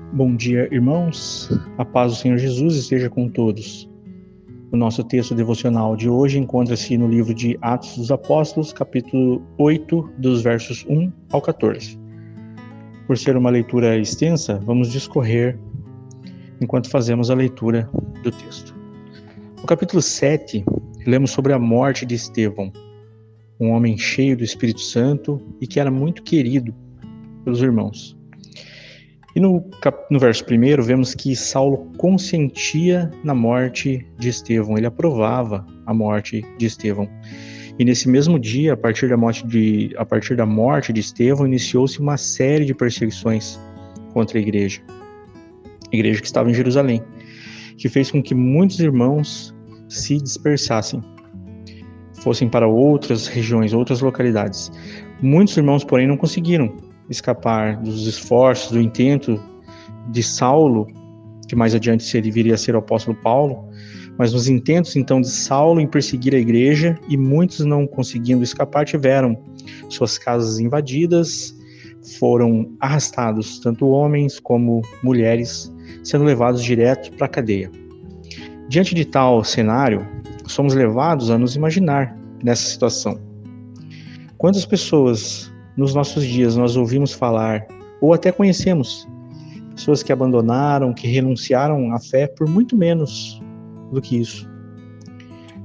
Bom dia, irmãos. A paz do Senhor Jesus esteja com todos. O nosso texto devocional de hoje encontra-se no livro de Atos dos Apóstolos, capítulo 8, dos versos 1 ao 14. Por ser uma leitura extensa, vamos discorrer enquanto fazemos a leitura do texto. No capítulo 7, lemos sobre a morte de Estevão, um homem cheio do Espírito Santo e que era muito querido pelos irmãos. E no verso 1, vemos que Saulo consentia na morte de Estevão, ele aprovava a morte de Estevão. E nesse mesmo dia, a partir da morte de Estevão, iniciou-se uma série de perseguições contra a igreja que estava em Jerusalém, que fez com que muitos irmãos se dispersassem, fossem para outras regiões, outras localidades. Muitos irmãos, porém, não conseguiram escapar dos esforços, do intento de Saulo, que mais adiante viria a ser o apóstolo Paulo, mas nos intentos então de Saulo em perseguir a igreja, e muitos não conseguindo escapar tiveram suas casas invadidas, foram arrastados, tanto homens como mulheres, sendo levados direto para a cadeia. Diante de tal cenário, somos levados a nos imaginar nessa situação. Quantas pessoas nos nossos dias nós ouvimos falar, ou até conhecemos, pessoas que abandonaram, que renunciaram à fé por muito menos do que isso?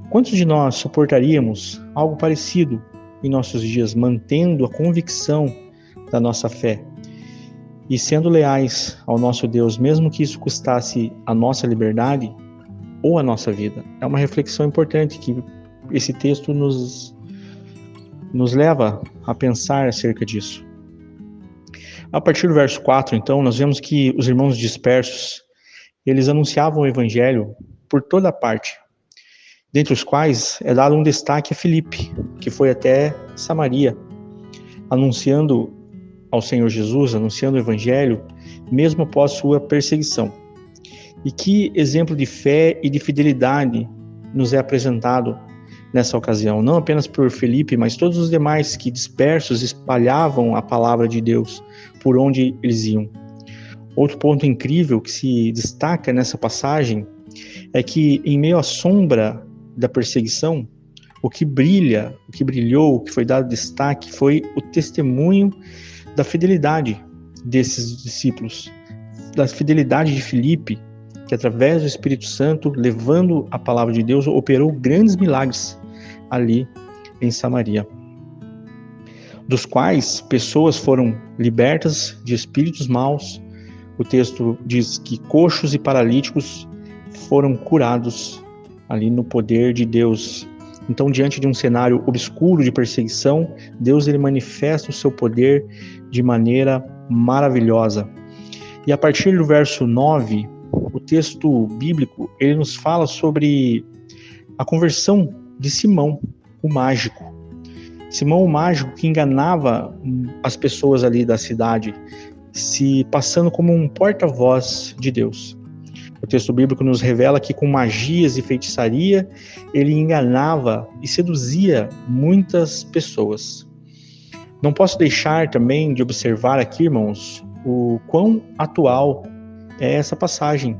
Quantos de nós suportaríamos algo parecido em nossos dias, mantendo a convicção da nossa fé e sendo leais ao nosso Deus, mesmo que isso custasse a nossa liberdade ou a nossa vida? É uma reflexão importante que esse texto nos leva a pensar acerca disso. A partir do verso 4, então, nós vemos que os irmãos dispersos, eles anunciavam o evangelho por toda parte, dentre os quais é dado um destaque a Filipe, que foi até Samaria, anunciando ao Senhor Jesus, anunciando o evangelho, mesmo após sua perseguição. E que exemplo de fé e de fidelidade nos é apresentado nessa ocasião, não apenas por Filipe, mas todos os demais que dispersos espalhavam a palavra de Deus por onde eles iam. Outro ponto incrível que se destaca nessa passagem é que, em meio à sombra da perseguição, o que brilhou, o que foi dado destaque foi o testemunho da fidelidade desses discípulos, da fidelidade de Filipe, que através do Espírito Santo, levando a palavra de Deus, operou grandes milagres ali em Samaria, dos quais pessoas foram libertas de espíritos maus. O texto diz que coxos e paralíticos foram curados ali no poder de Deus. Então, diante de um cenário obscuro de perseguição, Deus ele manifesta o seu poder de maneira maravilhosa. E a partir do verso 9, o texto bíblico ele nos fala sobre a conversão de Simão, o mágico. Simão, o mágico, que enganava as pessoas ali da cidade, se passando como um porta-voz de Deus. O texto bíblico nos revela que com magias e feitiçaria, ele enganava e seduzia muitas pessoas. Não posso deixar também de observar aqui, irmãos, o quão atual é essa passagem,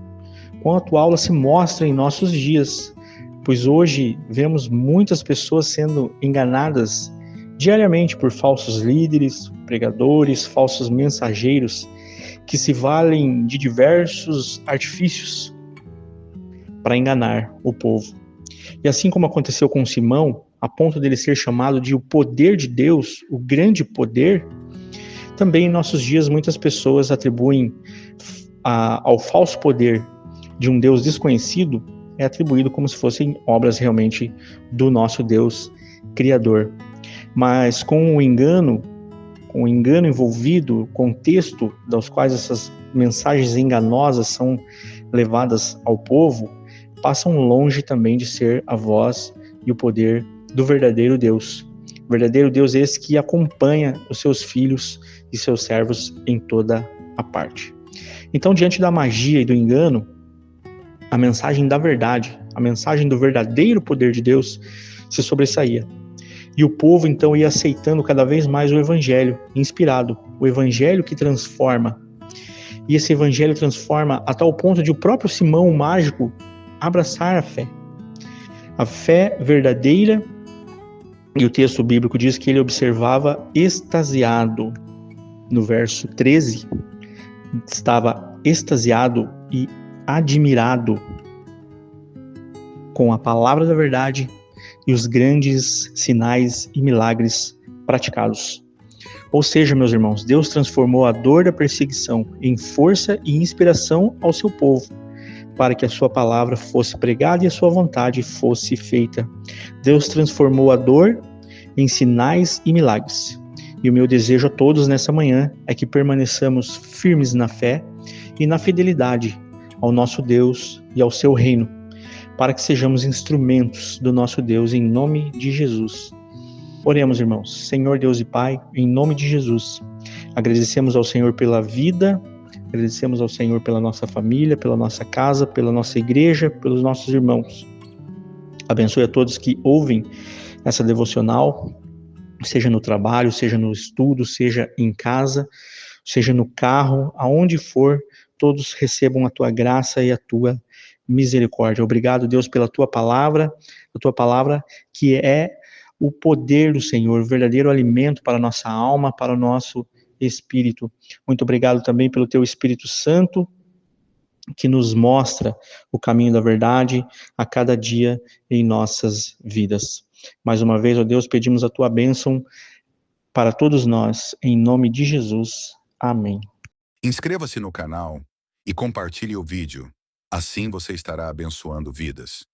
quão atual ela se mostra em nossos dias, pois hoje vemos muitas pessoas sendo enganadas diariamente por falsos líderes, pregadores, falsos mensageiros, que se valem de diversos artifícios para enganar o povo. E assim como aconteceu com Simão, a ponto dele ser chamado de o poder de Deus, o grande poder, também em nossos dias muitas pessoas atribuem ao falso poder de um Deus desconhecido, é atribuído como se fossem obras realmente do nosso Deus Criador. Mas com o engano envolvido, o contexto dos quais essas mensagens enganosas são levadas ao povo, passam longe também de ser a voz e o poder do verdadeiro Deus. O verdadeiro Deus é esse que acompanha os seus filhos e seus servos em toda a parte. Então, diante da magia e do engano, a mensagem da verdade, a mensagem do verdadeiro poder de Deus se sobressaía. E o povo então ia aceitando cada vez mais o evangelho inspirado, o evangelho que transforma. E esse evangelho transforma a tal ponto de o próprio Simão, o mágico, abraçar a fé. A fé verdadeira, e o texto bíblico diz que ele observava extasiado. No verso 13, estava extasiado e admirado com a palavra da verdade e os grandes sinais e milagres praticados. Ou seja, meus irmãos, Deus transformou a dor da perseguição em força e inspiração ao seu povo, para que a sua palavra fosse pregada e a sua vontade fosse feita. Deus transformou a dor em sinais e milagres. E o meu desejo a todos nessa manhã é que permaneçamos firmes na fé e na fidelidade ao nosso Deus e ao seu reino, para que sejamos instrumentos do nosso Deus em nome de Jesus. Oremos, irmãos. Senhor Deus e Pai, em nome de Jesus, agradecemos ao Senhor pela vida, agradecemos ao Senhor pela nossa família, pela nossa casa, pela nossa igreja, pelos nossos irmãos. Abençoe a todos que ouvem essa devocional, seja no trabalho, seja no estudo, seja em casa, seja no carro, aonde for, todos recebam a tua graça e a tua misericórdia. Obrigado, Deus, pela tua palavra, a tua palavra que é o poder do Senhor, o verdadeiro alimento para a nossa alma, para o nosso espírito. Muito obrigado também pelo teu Espírito Santo, que nos mostra o caminho da verdade a cada dia em nossas vidas. Mais uma vez, ó Deus, pedimos a tua bênção para todos nós, em nome de Jesus. Amém. Inscreva-se no canal e compartilhe o vídeo. Assim você estará abençoando vidas.